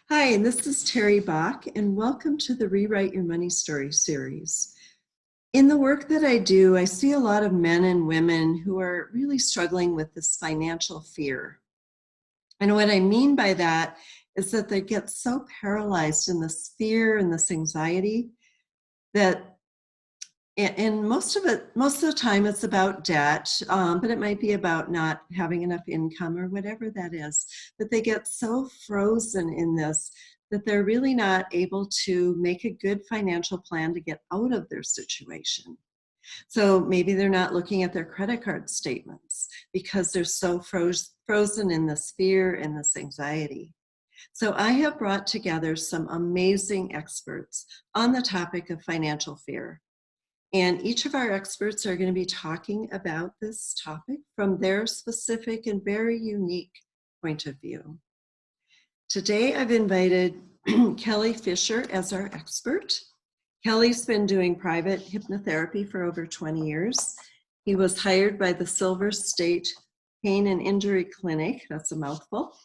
Hi, this is Terry Bach, and welcome to the Rewrite Your Money Story series. In the work that I do, I see a lot of men and women who are really struggling with this financial fear. And what I mean by that is that they get so paralyzed in this fear and this anxiety that and most of the time it's about debt, but it might be about not having enough income or whatever that is. But they get so frozen in this that they're really not able to make a good financial plan to get out of their situation. So maybe they're not looking at their credit card statements because they're so frozen in this fear and this anxiety. So I have brought together some amazing experts on the topic of financial fear. And each of our experts are going to be talking about this topic from their specific and very unique point of view. Today, I've invited Kelly Fisher as our expert. Kelly's been doing private hypnotherapy for over 20 years. He was hired by the Silver State Pain and Injury Clinic, that's a mouthful,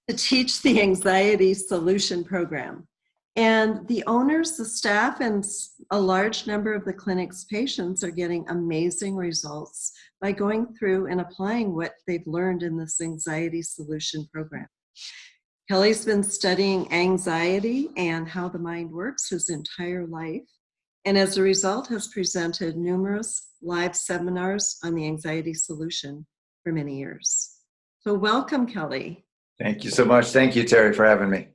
to teach the Anxiety Solution Program. And the owners, the staff, and a large number of the clinic's patients are getting amazing results by going through and applying what they've learned in this Anxiety Solution Program. Kelly's been studying anxiety and how the mind works his entire life, and as a result has presented numerous live seminars on the Anxiety Solution for many years. So welcome, Kelly. Thank you so much. Thank you, Terry, for having me.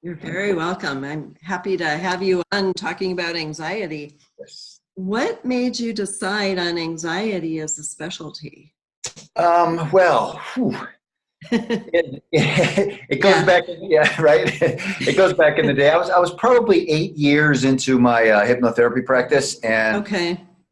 You're very welcome. I'm happy to have you on talking about anxiety. Yes. What made you decide on anxiety as a specialty? Well, it goes back, right? It goes back in the day. I was probably 8 years into my hypnotherapy practice and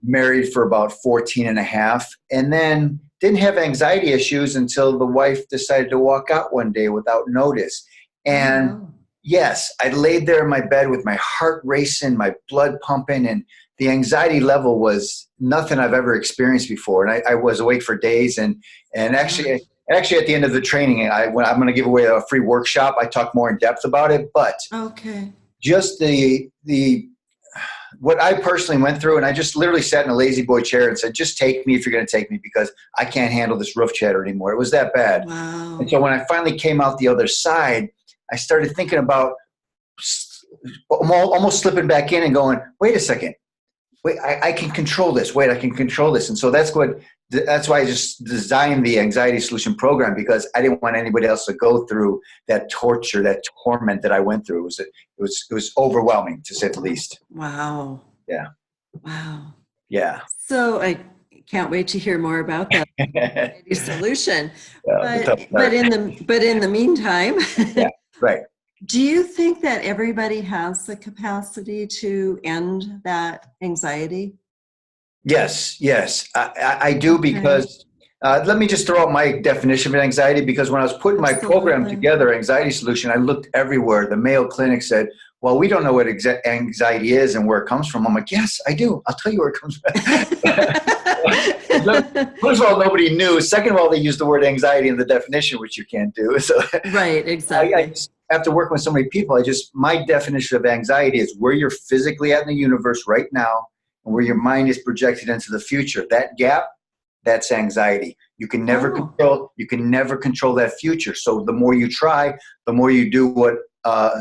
married for about 14 and a half, and then didn't have anxiety issues until the wife decided to walk out one day without notice. And yes, I laid there in my bed with my heart racing, my blood pumping, and the anxiety level was nothing I've ever experienced before. And I was awake for days. And actually at the end of the training, I'm going to give away a free workshop. I talk more in depth about it, but just what I personally went through, and I just literally sat in a lazy boy chair and said, just take me if you're going to take me, because I can't handle this roof chatter anymore. It was that bad. Wow. And so when I finally came out the other side, I started thinking about almost slipping back in and going, wait a second. Wait, I can control this. Wait, I can control this. And so that's why I just designed the Anxiety Solution Program, because I didn't want anybody else to go through that torture, that torment that I went through. It was overwhelming, to say the least. Wow. Yeah. Wow. Yeah. So I can't wait to hear more about that Anxiety Solution. Yeah, but in the meantime, yeah, right. Do you think that everybody has the capacity to end that anxiety? Yes, I do, because let me just throw out my definition of anxiety, because when I was putting my program together, Anxiety Solution, I looked everywhere. The Mayo Clinic said, well, we don't know what anxiety is and where it comes from. I'm like, yes, I do. I'll tell you where it comes from. First of all, nobody knew. Second of all, they used the word anxiety in the definition, which you can't do. So right, exactly. After working with so many people, my definition of anxiety is where you're physically at in the universe right now and where your mind is projected into the future. That gap, that's anxiety. You can never control that future. So the more you try, the more you do what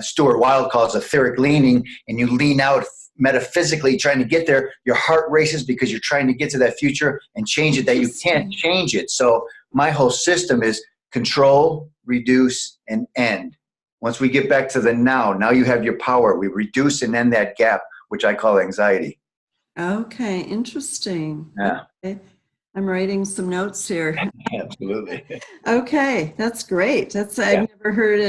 Stuart Wilde calls etheric leaning, and you lean out metaphysically trying to get there. Your heart races because you're trying to get to that future and change it, that you can't change it. So my whole system is control, reduce, and end. Once we get back to the now you have your power. We reduce and end that gap, which I call anxiety. Okay, interesting. Yeah. Okay. I'm writing some notes here. Absolutely. Okay, that's great. I've never heard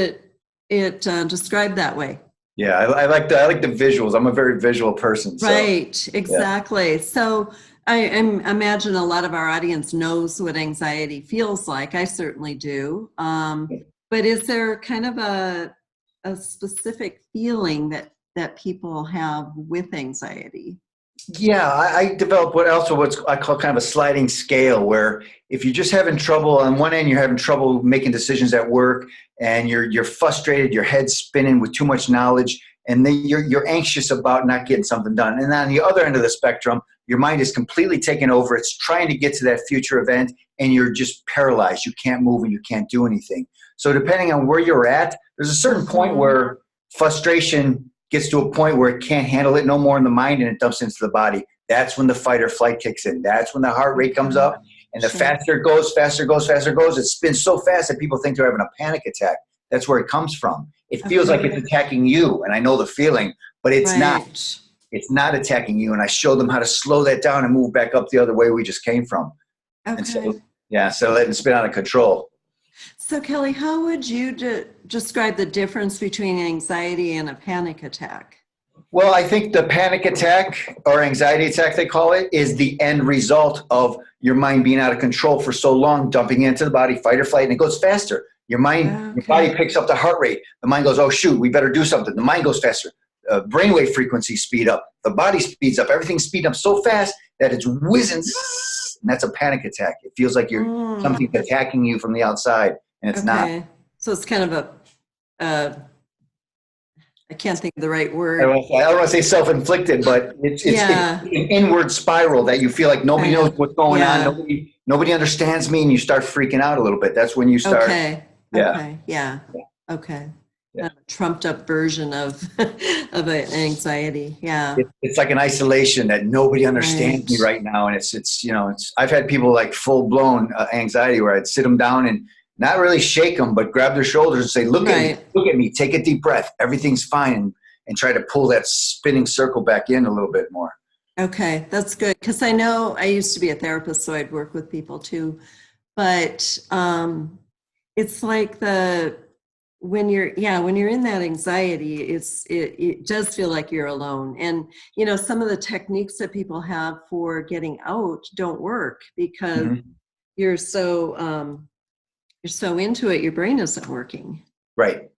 it described that way. Yeah, I like the visuals. I'm a very visual person. So. Right, exactly. Yeah. So I imagine a lot of our audience knows what anxiety feels like. I certainly do. But is there kind of a specific feeling that people have with anxiety? Yeah, I developed what's I call kind of a sliding scale, where if you're just having trouble on one end, you're having trouble making decisions at work, and you're frustrated, your head's spinning with too much knowledge, and then you're anxious about not getting something done. And on the other end of the spectrum, your mind is completely taken over. It's trying to get to that future event, and you're just paralyzed. You can't move and you can't do anything. So depending on where you're at, there's a certain point where frustration gets to a point where it can't handle it no more in the mind, and it dumps into the body. That's when the fight or flight kicks in. That's when the heart rate comes up, and the faster it goes, faster it goes, faster it goes. It spins so fast that people think they're having a panic attack. That's where it comes from. It feels like it's attacking you, and I know the feeling, but it's not. It's not attacking you, and I show them how to slow that down and move back up the other way we just came from. And so, so letting it spin out of control. So Kelly, how would you describe the difference between anxiety and a panic attack? Well, I think the panic attack, or anxiety attack they call it, is the end result of your mind being out of control for so long, dumping into the body, fight or flight, and it goes faster. Your mind, your body picks up the heart rate. The mind goes, oh shoot, we better do something. The mind goes faster. Brainwave frequencies speed up. The body speeds up. Everything speeds up so fast that it's whizzing. And that's a panic attack. It feels like you're something's attacking you from the outside, and it's not. So it's kind of I can't think of the right word. I don't want to say self-inflicted, but it's an inward spiral that you feel like nobody knows what's going on. Nobody understands me, and you start freaking out a little bit. That's when you start. A trumped up version of an anxiety. It's like an isolation that nobody understands me right now, and it's I've had people like full blown anxiety where I'd sit them down and not really shake them, but grab their shoulders and say, look at me, take a deep breath, everything's fine, and try to pull that spinning circle back in a little bit more. Okay, that's good, because I know I used to be a therapist, so I'd work with people too, but it's like when you're in that anxiety, it does feel like you're alone. And some of the techniques that people have for getting out don't work because you're so into it, your brain isn't working. Right.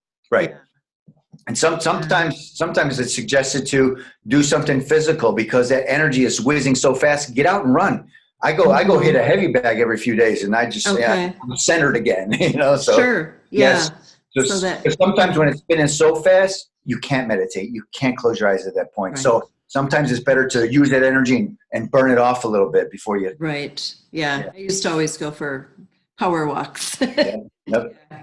And sometimes it's suggested to do something physical because that energy is whizzing so fast. Get out and run. I go hit a heavy bag every few days, and I just say I'm centered again. So yes. So sometimes when it's spinning so fast, you can't meditate. You can't close your eyes at that point. Right. So sometimes it's better to use that energy and burn it off a little bit before you. Right. Yeah. I used to always go for power walks. Yep.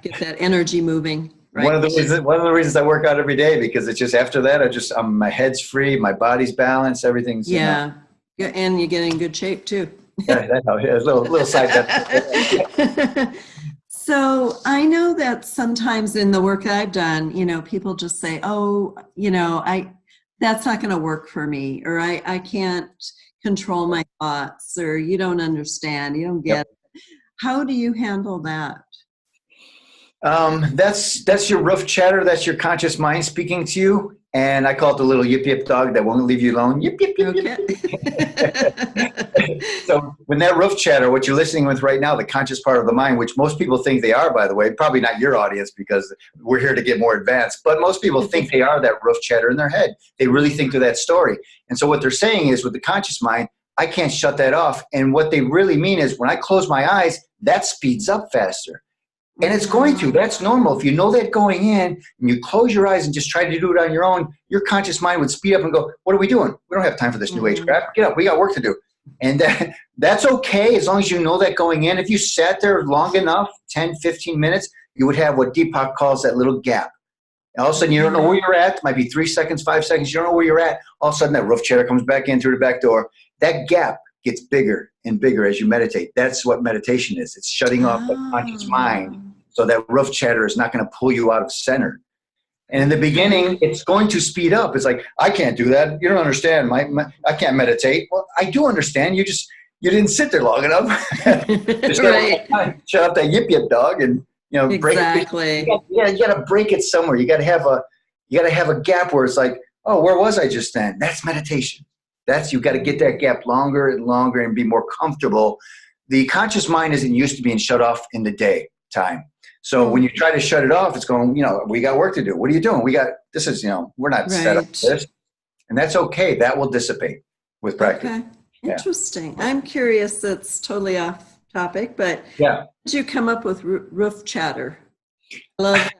Get that energy moving. Right. One of the reasons I work out every day, because it's just after that my head's free, my body's balanced, everything's and you get in good shape too. A little side step. So I know that sometimes in the work that I've done, people just say, oh, that's not going to work for me, or I can't control my thoughts, or you don't understand, you don't get it. How do you handle that? That's your roof chatter. That's your conscious mind speaking to you. And I call it the little yip yip dog that won't leave you alone. Yip yip yip yip. So when that roof chatter, what you're listening with right now, the conscious part of the mind, which most people think they are, by the way, probably not your audience because we're here to get more advanced, but most people think they are that roof chatter in their head. They really think they're that story. And so what they're saying is, with the conscious mind, I can't shut that off. And what they really mean is, when I close my eyes, that speeds up faster. And it's going to. That's normal. If you know that going in and you close your eyes and just try to do it on your own, your conscious mind would speed up and go, what are we doing? We don't have time for this new age crap. Get up. We got work to do. And that's okay as long as you know that going in. If you sat there long enough, 10, 15 minutes, you would have what Deepak calls that little gap. And all of a sudden, you don't know where you're at. It might be 3 seconds, 5 seconds. You don't know where you're at. All of a sudden, that roof chatter comes back in through the back door. That gap gets bigger and bigger as you meditate. That's what meditation is. It's shutting off the conscious mind so that roof chatter is not going to pull you out of center. And in the beginning, it's going to speed up. It's like, I can't do that. You don't understand. I can't meditate. Well, I do understand. You didn't sit there long enough. Right. Shut up that yip yip dog and break it. You got to break it somewhere. You got to have a gap where it's like, oh, where was I just then? That's meditation. You've got to get that gap longer and longer and be more comfortable. The conscious mind isn't used to being shut off in the daytime. So when you try to shut it off, it's going, we got work to do. What are you doing? We're not set up for this. And that's okay. That will dissipate. with practice. Okay. Yeah. Interesting. I'm curious, that's totally off topic, but Yeah. how did you come up with roof chatter? I love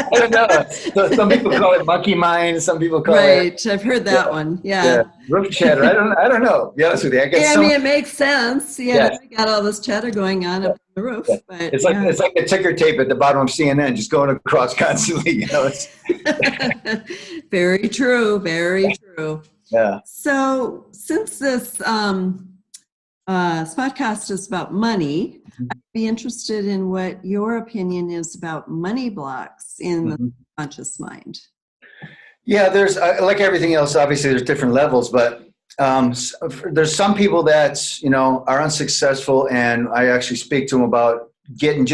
I don't know. So some people call it monkey mind. Some people call it Right. I've heard that one. Yeah. roof chatter. I don't know. To be honest with you, I guess Yeah, I mean, it makes sense. Yeah, yes. we got all this chatter going on up on the roof, Yeah. but It's like a ticker tape at the bottom of CNN, just going across constantly. You know, it's very true. Very true. yeah. So, since this podcast is about money, I'd be interested in what your opinion is about money blocks in the conscious mind. Yeah, there's like everything else. Obviously, there's different levels, but there's some people that are unsuccessful, and I actually speak to them about getting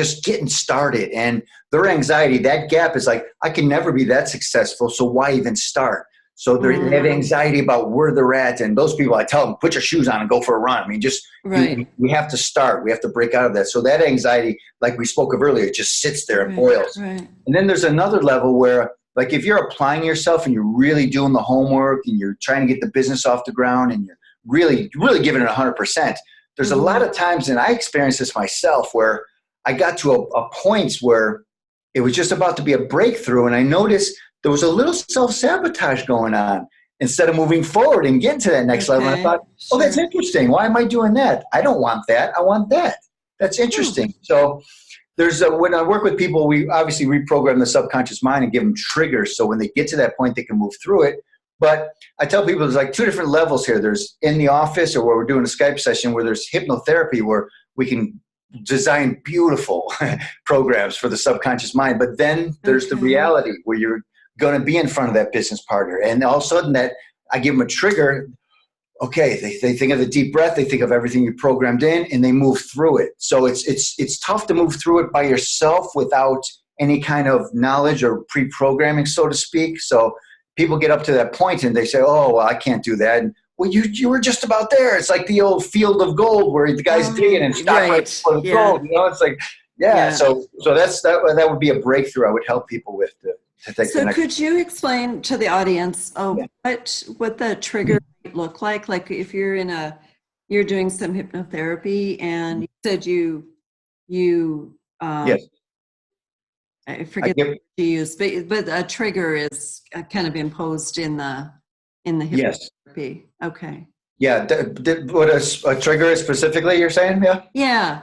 started, and their anxiety. That gap is like, I can never be that successful, so why even start? So they have anxiety about where they're at, and those people, I tell them, put your shoes on and go for a run. I mean, we have to start. We have to break out of that. So that anxiety, like we spoke of earlier, just sits there and boils. Right. And then there's another level where, like, if you're applying yourself and you're really doing the homework and you're trying to get the business off the ground and you're really giving it 100%, there's a lot of times, and I experienced this myself, where I got to a point where it was just about to be a breakthrough, and I noticed there was a little self-sabotage going on instead of moving forward and getting to that next level. And I thought, oh, that's interesting. Why am I doing that? I don't want that. I want that. That's interesting. So there's when I work with people, we obviously reprogram the subconscious mind and give them triggers. So when they get to that point, they can move through it. But I tell people there's like two different levels here. There's in the office, or where we're doing a Skype session, where there's hypnotherapy, where we can design beautiful programs for the subconscious mind. But then there's the reality where you're going to be in front of that business partner. And all of a sudden that I give them a trigger. Okay. They think of the deep breath. They think of everything you programmed in, and they move through it. So it's tough to move through it by yourself without any kind of knowledge or pre-programming, so to speak. So people get up to that point and they say, oh, well, I can't do that. And, well, you were just about there. It's like the old field of gold where the guy's digging and stop right for the gold. It's like, So that would be a breakthrough I would help people with to take. So could you explain to the audience what the trigger might look like? Like if you're doing some hypnotherapy, and you said you yes. I forget what you use, but a trigger is kind of imposed in the hypnotherapy. Yes. Okay. Yeah. What a trigger is specifically, you're saying? Yeah.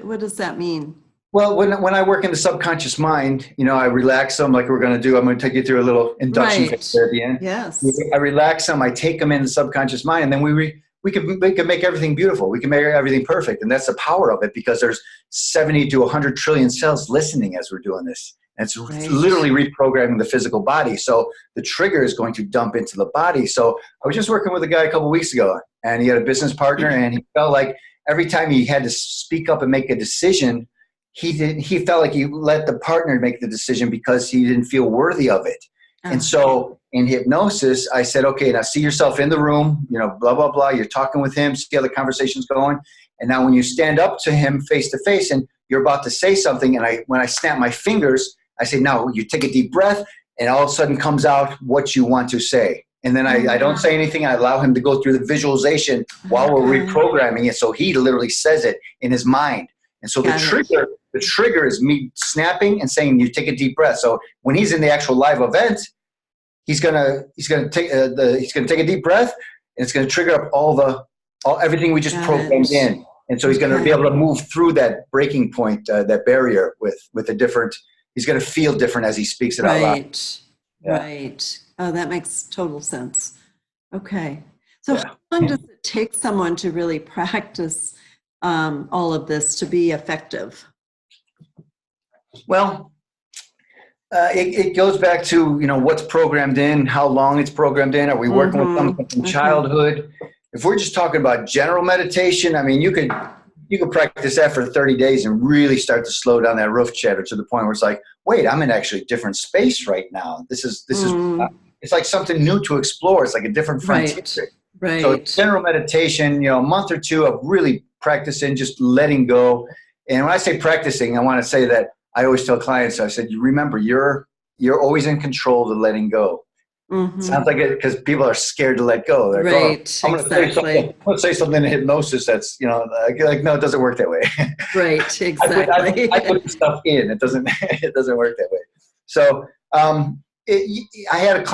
What does that mean? Well, when I work in the subconscious mind, I relax them like we're going to do. I'm going to take you through a little induction phase there at the end. Yes. I relax them. I take them in the subconscious mind, and then we can make everything beautiful. We can make everything perfect. And that's the power of it, because there's 70 to 100 trillion cells listening as we're doing this. And it's literally reprogramming the physical body. So the trigger is going to dump into the body. So I was just working with a guy a couple of weeks ago, and he had a business partner, and he felt like every time he had to speak up and make a decision, he felt like he let the partner make the decision because he didn't feel worthy of it. And so in hypnosis, I said, okay, now see yourself in the room, blah, blah, blah. You're talking with him, see how the conversation's going. And now when you stand up to him face to face and you're about to say something, and when I snap my fingers, I say, now you take a deep breath, and all of a sudden comes out what you want to say. And then I don't say anything. I allow him to go through the visualization while we're reprogramming it. So he literally says it in his mind. And so the trigger is me snapping and saying, you take a deep breath. So when he's in the actual live event, he's gonna take a deep breath, and it's gonna trigger up everything we just programmed in. And so he's gonna be able to move through that breaking point, that barrier with a different. He's gonna feel different as he speaks it out loud. Right. Oh, that makes total sense. Okay. So how long does it take someone to really practice all of this to be effective? Well, it goes back to what's programmed in, how long it's programmed in. Are we working with something from childhood? If we're just talking about general meditation, I mean, you could practice that for 30 days and really start to slow down that roof chatter to the point where it's like, wait, I'm in actually a different space right now. This is it's like something new to explore. It's like a different frontier. Right. So general meditation, a month or two of really practicing, just letting go. And when I say practicing, I want to say that I always tell clients, I said, you remember, you're always in control of the letting go. Sounds like it because people are scared to let go. They're like, oh, Right, I'm exactly. going to say something in hypnosis that's, like, no, it doesn't work that way. Right, I exactly. put the stuff in. It doesn't, it doesn't work that way. So I had a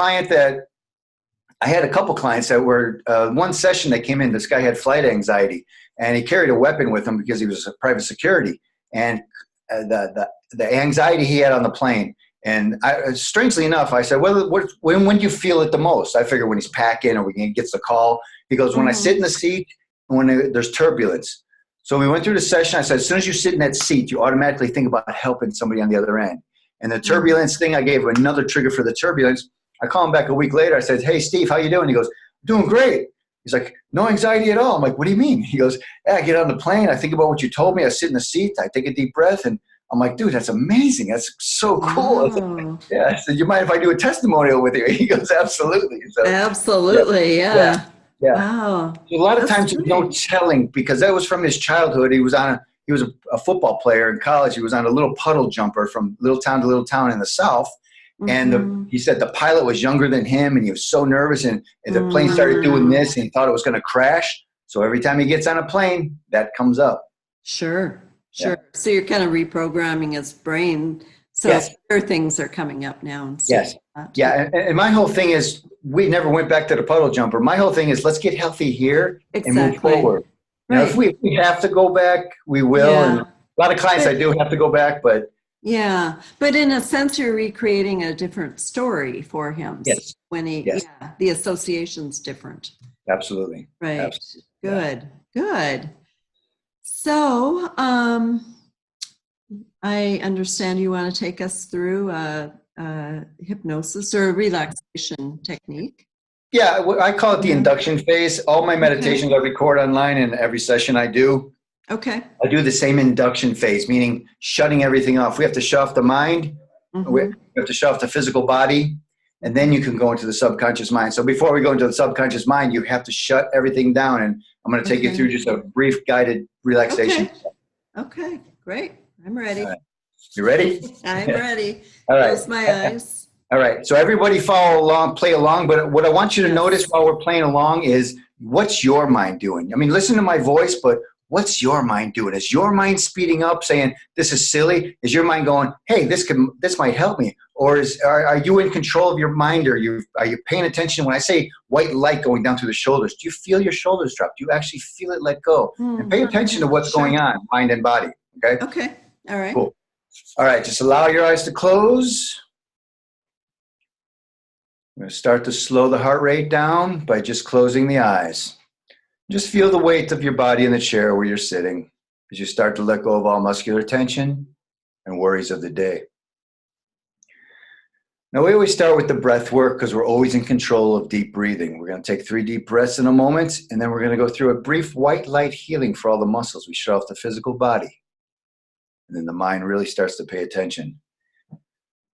couple clients that were, one session that came in, this guy had flight anxiety and he carried a weapon with him because he was a private security. And the anxiety he had on the plane. And strangely enough, I said, well, when do you feel it the most? I figure when he's packing or when he gets the call. He goes, when I sit in the seat, when there's turbulence. So we went through the session. I said, as soon as you sit in that seat, you automatically think about helping somebody on the other end. And the turbulence thing, I gave him another trigger for the turbulence. I call him back a week later. I said, hey, Steve, how you doing? He goes, doing great. He's like, no anxiety at all. I'm like, what do you mean? He goes, yeah, I get on the plane. I think about what you told me. I sit in the seat. I take a deep breath. And I'm like, dude, that's amazing. That's so cool. I said, yeah. I said, you mind if I do a testimonial with you? He goes, absolutely. So, Absolutely, yeah. yeah. Wow. So a lot of times there's no telling because that was from his childhood. He was a football player in college. He was on a little puddle jumper from little town to little town in the South. And he said the pilot was younger than him and he was so nervous and the plane started doing this and he thought it was going to crash. So every time he gets on a plane, that comes up. Sure. Yeah. So you're kind of reprogramming his brain. So other things are coming up now. And yes. Yeah. And my whole thing is we never went back to the puddle jumper. My whole thing is let's get healthy here and move forward. Right. Now, if we have to go back, we will. Yeah. And a lot of clients I do have to go back, but. Yeah. But in a sense, you're recreating a different story for him. Yes. So when the association's different. Absolutely. Right. Absolutely. Good. So, I understand you want to take us through a hypnosis or a relaxation technique. Yeah, I call it the induction phase. All my meditations I record online and every session I do. Okay. I do the same induction phase, meaning shutting everything off. We have to shut off the mind. We have to shut off the physical body. And then you can go into the subconscious mind. So before we go into the subconscious mind, you have to shut everything down. And I'm going to take you through just a brief guided relaxation. Okay, great. I'm ready. Right. You ready? I'm ready. All right. Close my eyes. All right. So everybody follow along, play along. But what I want you to notice while we're playing along is what's your mind doing? I mean, listen to my voice, but what's your mind doing? Is your mind speeding up saying, this is silly? Is your mind going, hey, this might help me? Or are you in control of your mind? Or are you paying attention? When I say white light going down through the shoulders, do you feel your shoulders drop? Do you actually feel it let go? And pay attention to what's going on, mind and body. Okay? Okay. All right. Cool. All right. Just allow your eyes to close. I'm going to start to slow the heart rate down by just closing the eyes. Just feel the weight of your body in the chair where you're sitting as you start to let go of all muscular tension and worries of the day. Now, we always start with the breath work because we're always in control of deep breathing. We're going to take 3 deep breaths in a moment, and then we're going to go through a brief white light healing for all the muscles. We shut off the physical body, and then the mind really starts to pay attention.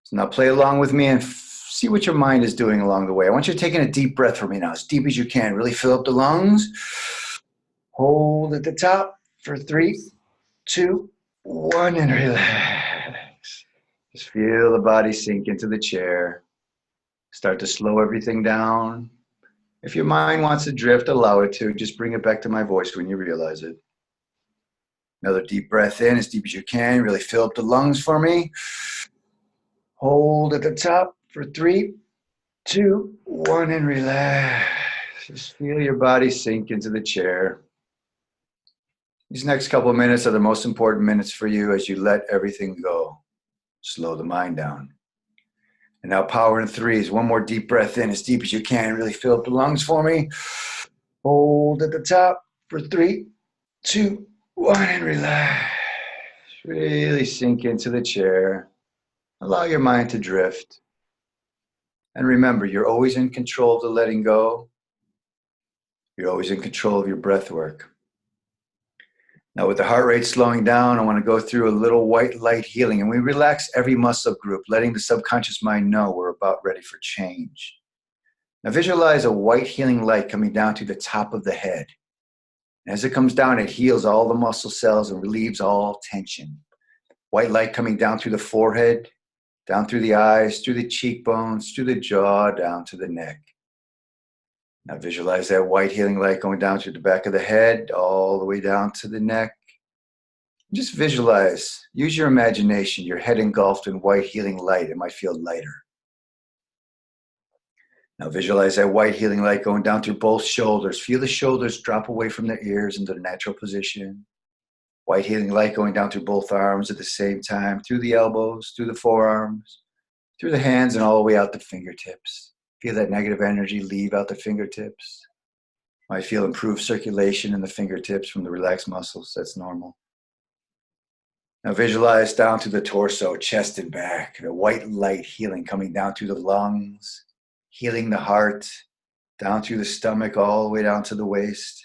So now play along with me and see what your mind is doing along the way. I want you to take in a deep breath for me now, as deep as you can. Really fill up the lungs. Hold at the top for 3, 2, 1, and relax. Just feel the body sink into the chair. Start to slow everything down. If your mind wants to drift, allow it to. Just bring it back to my voice when you realize it. Another deep breath in, as deep as you can. Really fill up the lungs for me. Hold at the top for 3, 2, 1, and relax. Just feel your body sink into the chair. These next couple of minutes are the most important minutes for you as you let everything go. Slow the mind down. And now power in 3s. One more deep breath in, as deep as you can. Really fill up the lungs for me. Hold at the top for 3, 2, 1, and relax. Really sink into the chair. Allow your mind to drift. And remember, you're always in control of the letting go. You're always in control of your breath work. Now, with the heart rate slowing down, I want to go through a little white light healing. And we relax every muscle group, letting the subconscious mind know we're about ready for change. Now, visualize a white healing light coming down to the top of the head. As it comes down, it heals all the muscle cells and relieves all tension. White light coming down through the forehead, down through the eyes, through the cheekbones, through the jaw, down to the neck. Now visualize that white healing light going down to the back of the head, all the way down to the neck. Just visualize, use your imagination, your head engulfed in white healing light. It might feel lighter. Now visualize that white healing light going down through both shoulders. Feel the shoulders drop away from their ears into the natural position. White healing light going down through both arms at the same time, through the elbows, through the forearms, through the hands, and all the way out the fingertips. Feel that negative energy leave out the fingertips. Might feel improved circulation in the fingertips from the relaxed muscles. That's normal. Now visualize down to the torso, chest and back. The white light healing coming down through the lungs, healing the heart, down through the stomach, all the way down to the waist.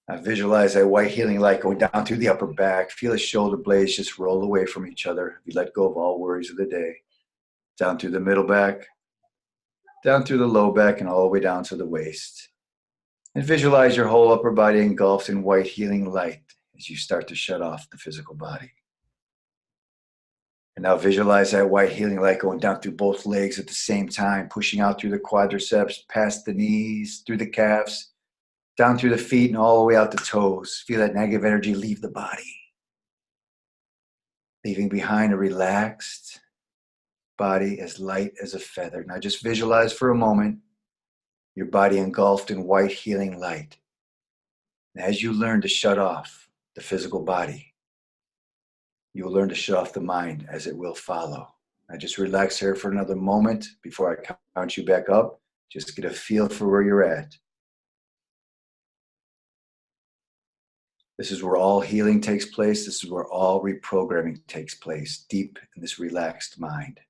Now visualize that white healing light going down through the upper back. Feel the shoulder blades just roll away from each other. You let go of all worries of the day. Down through the middle back, down through the low back, and all the way down to the waist. And visualize your whole upper body engulfed in white healing light as you start to shut off the physical body. And now visualize that white healing light going down through both legs at the same time, pushing out through the quadriceps, past the knees, through the calves, down through the feet, and all the way out the toes. Feel that negative energy leave the body, leaving behind a relaxed body as light as a feather. Now just visualize for a moment your body engulfed in white healing light. And as you learn to shut off the physical body, you will learn to shut off the mind as it will follow. Now just relax here for another moment before I count you back up. Just get a feel for where you're at. This is where all healing takes place. This is where all reprogramming takes place, deep in this relaxed mind.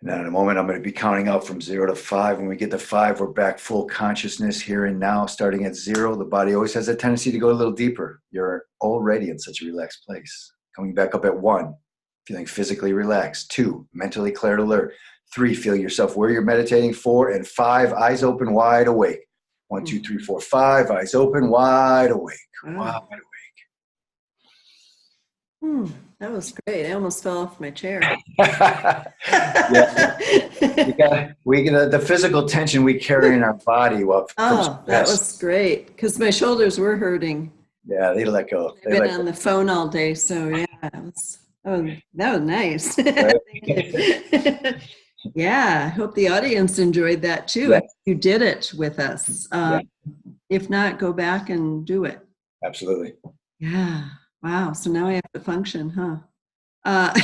And then in a moment, I'm going to be counting out from 0 to 5. When we get to 5, we're back full consciousness here and now. Starting at 0, the body always has a tendency to go a little deeper. You're already in such a relaxed place. Coming back up at 1, feeling physically relaxed. 2, mentally clear alert. 3, feel yourself where you're meditating. 4 and 5, eyes open, wide awake. 1, 2, 3, 4, 5, eyes open, wide awake. Wide awake. That was great. I almost fell off my chair. Yeah. The physical tension we carry in our body. That was great because my shoulders were hurting. Yeah, they let go. I've been on the phone all day, so yeah, that was nice. Right. Yeah, I hope the audience enjoyed that too. Yeah. You did it with us. If not, go back and do it. Absolutely. Yeah. Wow. So now I have to function, huh?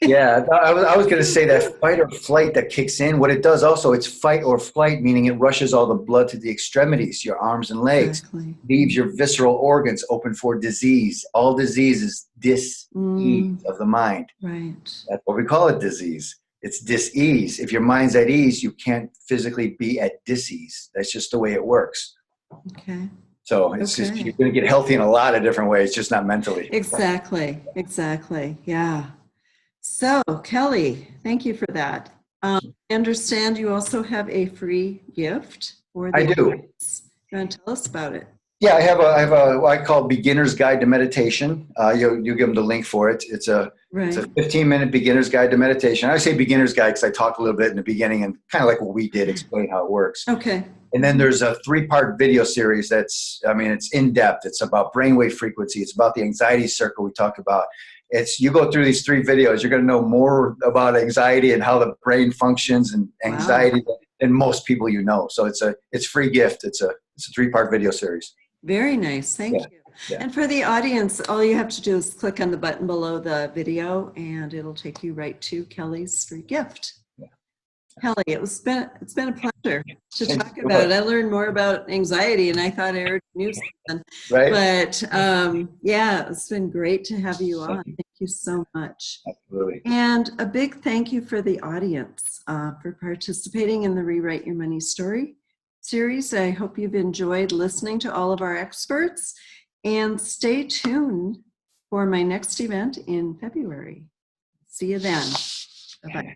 Yeah, I was going to say that fight or flight that kicks in. What it does also, it's fight or flight, meaning it rushes all the blood to the extremities, your arms and legs, leaves your visceral organs open for disease. All disease is dis-ease of the mind. Right. That's what we call it, disease. It's dis-ease. If your mind's at ease, you can't physically be at dis-ease. That's just the way it works. Okay. So it's just, you're going to get healthy in a lot of different ways, just not mentally. Exactly. Yeah. So Kelly, thank you for that. I understand you also have a free gift for the audience. You want to tell us about it? Yeah, I have what I call Beginner's Guide to Meditation. You give them the link for it. It's a 15-minute beginner's guide to meditation. I say beginner's guide because I talked a little bit in the beginning and kind of like what we did, explain how it works. Okay. And then there's a 3-part video series it's in depth. It's about brainwave frequency. It's about the anxiety circle we talked about. You go through these 3 videos, you're going to know more about anxiety and how the brain functions and anxiety than most people you know. So it's a free gift. It's a 3-part video series. Very nice. Thank you. Yeah. And for the audience, all you have to do is click on the button below the video and it'll take you right to Kelly's free gift. Yeah. Kelly, it's been a pleasure to talk about it. I learned more about anxiety and I thought I already knew something. Right. But yeah, it's been great to have you on. Thank you so much. Absolutely. And a big thank you for the audience for participating in the Rewrite Your Money Story series. I hope you've enjoyed listening to all of our experts. And stay tuned for my next event in February. See you then. Bye-bye.